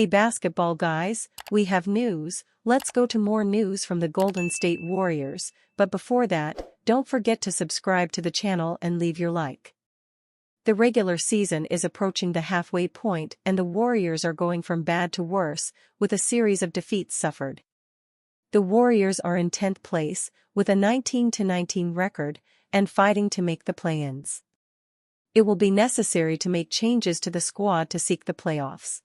Hey basketball guys, we have news. Let's go to more news from the Golden State Warriors, but before that, don't forget to subscribe to the channel and leave your like. The regular season is approaching the halfway point and the Warriors are going from bad to worse, with a series of defeats suffered. The Warriors are in 10th place, with a 19-19 record, and fighting to make the play-ins. It will be necessary to make changes to the squad to seek the playoffs.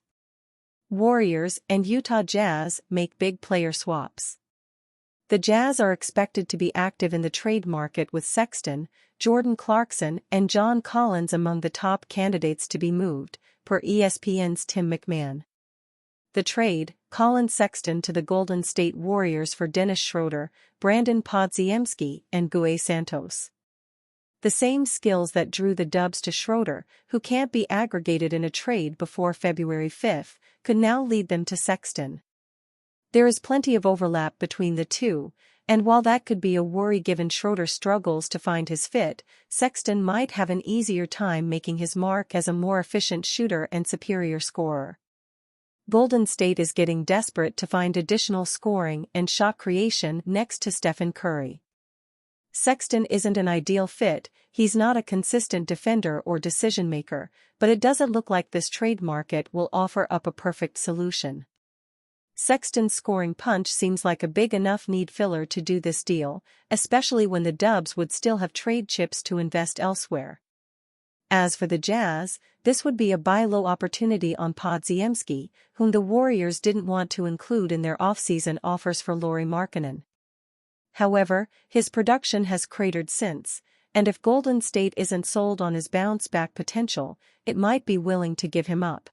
Warriors and Utah Jazz make big player swaps. The Jazz are expected to be active in the trade market with Sexton, Jordan Clarkson and John Collins among the top candidates to be moved, per ESPN's Tim McMahon. The trade, Collin Sexton to the Golden State Warriors for Dennis Schroeder, Brandon Podziemski and Gue Santos. The same skills that drew the Dubs to Schroeder, who can't be aggregated in a trade before February 5, could now lead them to Sexton. There is plenty of overlap between the two, and while that could be a worry given Schroeder struggles to find his fit, Sexton might have an easier time making his mark as a more efficient shooter and superior scorer. Golden State is getting desperate to find additional scoring and shot creation next to Stephen Curry. Sexton isn't an ideal fit, he's not a consistent defender or decision-maker, but it doesn't look like this trade market will offer up a perfect solution. Sexton's scoring punch seems like a big enough need filler to do this deal, especially when the Dubs would still have trade chips to invest elsewhere. As for the Jazz, this would be a buy low opportunity on Podziemski, whom the Warriors didn't want to include in their offseason offers for Lauri Markkanen. However, his production has cratered since, and if Golden State isn't sold on his bounce-back potential, it might be willing to give him up.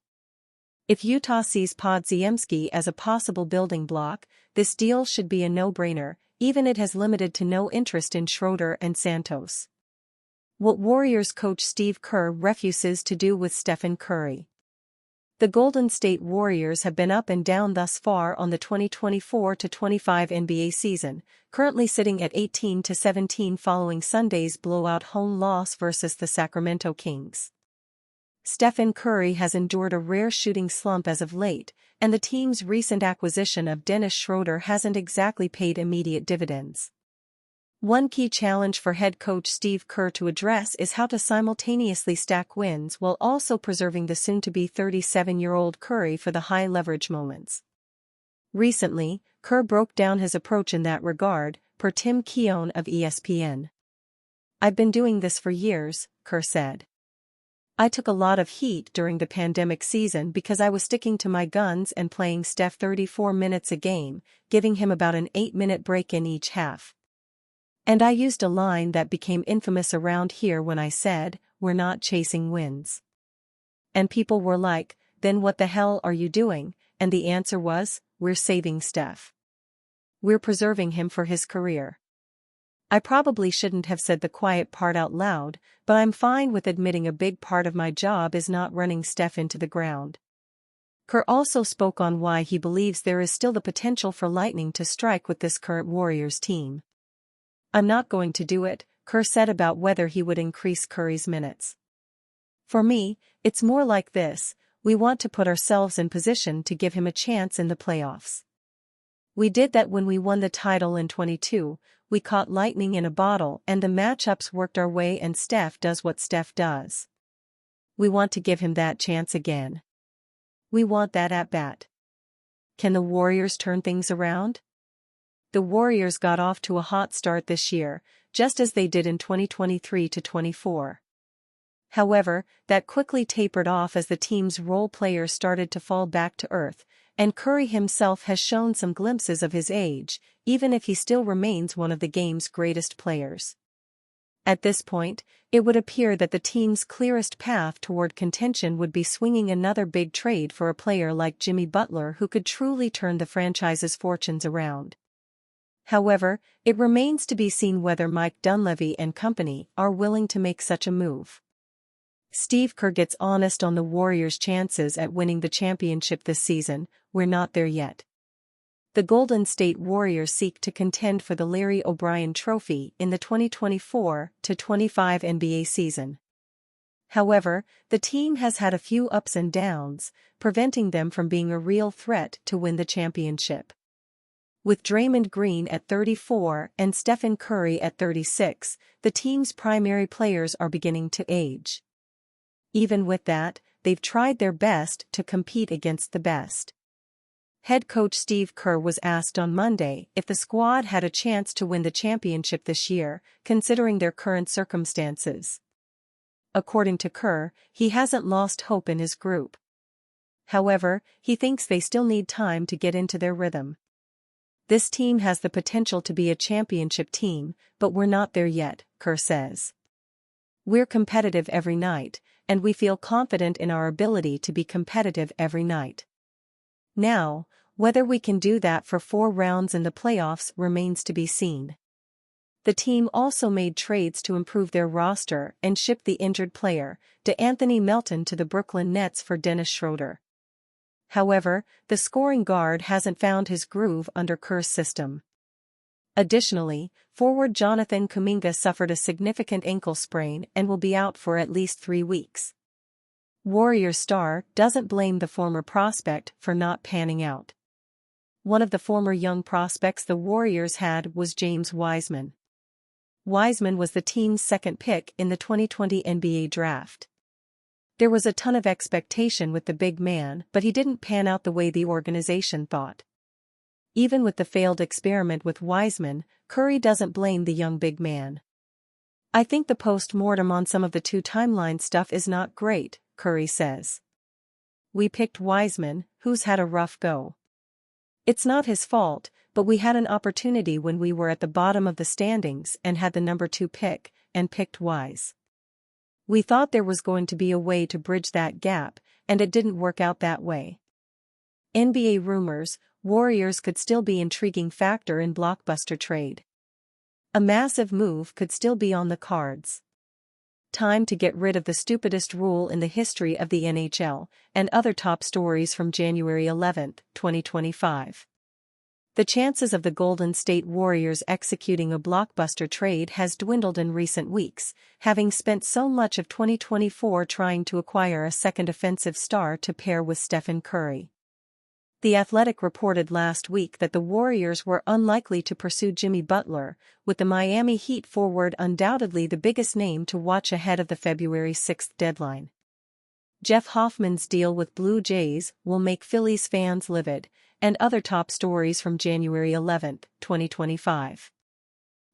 If Utah sees Podziemski as a possible building block, this deal should be a no-brainer, even it has limited to no interest in Schroeder and Santos. What Warriors coach Steve Kerr refuses to do with Stephen Curry. The Golden State Warriors have been up and down thus far on the 2024-25 NBA season, currently sitting at 18-17 following Sunday's blowout home loss versus the Sacramento Kings. Stephen Curry has endured a rare shooting slump as of late, and the team's recent acquisition of Dennis Schroeder hasn't exactly paid immediate dividends. One key challenge for head coach Steve Kerr to address is how to simultaneously stack wins while also preserving the soon-to-be 37-year-old Curry for the high-leverage moments. Recently, Kerr broke down his approach in that regard, per Tim Keown of ESPN. "I've been doing this for years," Kerr said. "I took a lot of heat during the pandemic season because I was sticking to my guns and playing Steph 34 minutes a game, giving him about an 8-minute break in each half. And I used a line that became infamous around here when I said, 'We're not chasing wins.' And people were like, 'Then what the hell are you doing?' And the answer was, 'We're saving Steph. We're preserving him for his career.' I probably shouldn't have said the quiet part out loud, but I'm fine with admitting a big part of my job is not running Steph into the ground." Kerr also spoke on why he believes there is still the potential for lightning to strike with this current Warriors team. "I'm not going to do it," Kerr said about whether he would increase Curry's minutes. "For me, it's more like this: we want to put ourselves in position to give him a chance in the playoffs. We did that when we won the title in 22, we caught lightning in a bottle and the matchups worked our way and Steph does what Steph does. We want to give him that chance again. We want that at-bat. Can the Warriors turn things around?" The Warriors got off to a hot start this year, just as they did in 2023-24. However, that quickly tapered off as the team's role players started to fall back to earth, and Curry himself has shown some glimpses of his age, even if he still remains one of the game's greatest players. At this point, it would appear that the team's clearest path toward contention would be swinging another big trade for a player like Jimmy Butler who could truly turn the franchise's fortunes around. However, it remains to be seen whether Mike Dunleavy and company are willing to make such a move. Steve Kerr gets honest on the Warriors' chances at winning the championship this season. "We're not there yet. The Golden State Warriors seek to contend for the Larry O'Brien Trophy in the 2024-25 NBA season. However, the team has had a few ups and downs, preventing them from being a real threat to win the championship. With Draymond Green at 34 and Stephen Curry at 36, the team's primary players are beginning to age. Even with that, they've tried their best to compete against the best. Head coach Steve Kerr was asked on Monday if the squad had a chance to win the championship this year, considering their current circumstances. According to Kerr, he hasn't lost hope in his group. However, he thinks they still need time to get into their rhythm. This team has the potential to be a championship team, but we're not there yet, Kerr says. We're competitive every night, and we feel confident in our ability to be competitive every night. Now, whether we can do that for 4 rounds in the playoffs remains to be seen. The team also made trades to improve their roster and shipped the injured player, DeAnthony Melton, to the Brooklyn Nets for Dennis Schroeder. However, the scoring guard hasn't found his groove under Kerr's system. Additionally, forward Jonathan Kuminga suffered a significant ankle sprain and will be out for at least 3 weeks. Warriors star doesn't blame the former prospect for not panning out. One of the former young prospects the Warriors had was James Wiseman. Wiseman was the team's second pick in the 2020 NBA draft. There was a ton of expectation with the big man, but he didn't pan out the way the organization thought. Even with the failed experiment with Wiseman, Curry doesn't blame the young big man. I think the post-mortem on some of the 2 timeline stuff is not great, Curry says. We picked Wiseman, who's had a rough go. It's not his fault, but we had an opportunity when we were at the bottom of the standings and had the number 2 pick, and picked Wise. We thought there was going to be a way to bridge that gap, and it didn't work out that way. NBA rumors, Warriors could still be intriguing factor in blockbuster trade. A massive move could still be on the cards. Time to get rid of the stupidest rule in the history of the NHL, and other top stories from January 11, 2025. The chances of the Golden State Warriors executing a blockbuster trade has dwindled in recent weeks, having spent so much of 2024 trying to acquire a second offensive star to pair with Stephen Curry. The Athletic reported last week that the Warriors were unlikely to pursue Jimmy Butler, with the Miami Heat forward undoubtedly the biggest name to watch ahead of the February 6 deadline. Jeff Hoffman's deal with Blue Jays will make Phillies fans livid, and other top stories from January 11, 2025.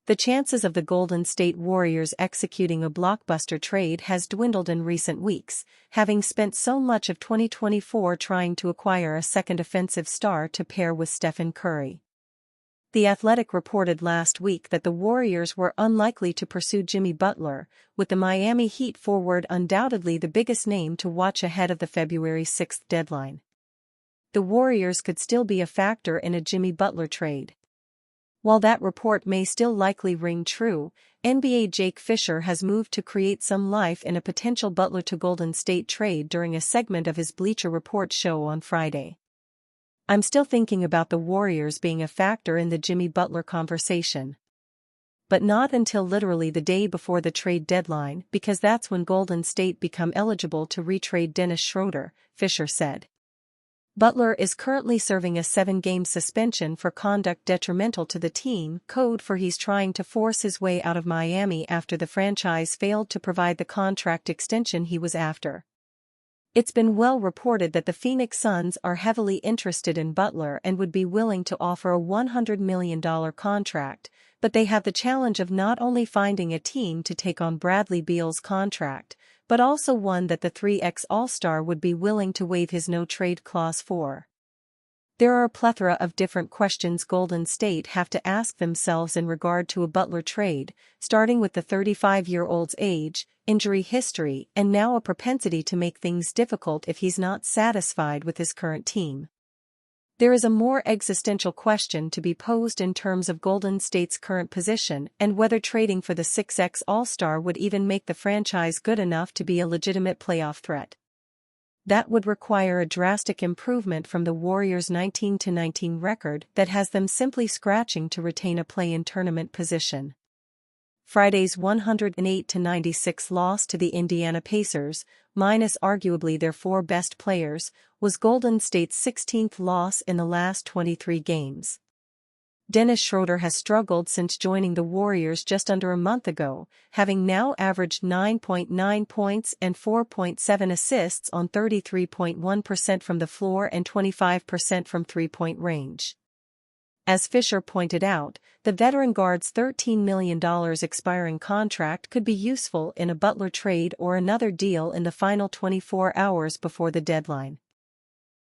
The chances of the Golden State Warriors executing a blockbuster trade has dwindled in recent weeks, having spent so much of 2024 trying to acquire a second offensive star to pair with Stephen Curry. The Athletic reported last week that the Warriors were unlikely to pursue Jimmy Butler, with the Miami Heat forward undoubtedly the biggest name to watch ahead of the February 6 deadline. The Warriors could still be a factor in a Jimmy Butler trade. While that report may still likely ring true, NBA Jake Fisher has moved to create some life in a potential Butler to Golden State trade during a segment of his Bleacher Report show on Friday. I'm still thinking about the Warriors being a factor in the Jimmy Butler conversation. But not until literally the day before the trade deadline, because that's when Golden State become eligible to retrade Dennis Schroeder, Fisher said. Butler is currently serving a 7-game suspension for conduct detrimental to the team, code for he's trying to force his way out of Miami after the franchise failed to provide the contract extension he was after. It's been well reported that the Phoenix Suns are heavily interested in Butler and would be willing to offer a $100 million contract, but they have the challenge of not only finding a team to take on Bradley Beal's contract, but also one that the 3X All-Star would be willing to waive his no-trade clause for. There are a plethora of different questions Golden State have to ask themselves in regard to a Butler trade, starting with the 35-year-old's age, injury history, and now a propensity to make things difficult if he's not satisfied with his current team. There is a more existential question to be posed in terms of Golden State's current position and whether trading for the 6X All-Star would even make the franchise good enough to be a legitimate playoff threat. That would require a drastic improvement from the Warriors' 19-19 record that has them simply scratching to retain a play-in tournament position. Friday's 108-96 loss to the Indiana Pacers, minus arguably their four best players, was Golden State's 16th loss in the last 23 games. Dennis Schroeder has struggled since joining the Warriors just under a month ago, having now averaged 9.9 points and 4.7 assists on 33.1% from the floor and 25% from three-point range. As Fisher pointed out, the veteran guard's $13 million expiring contract could be useful in a Butler trade or another deal in the final 24 hours before the deadline.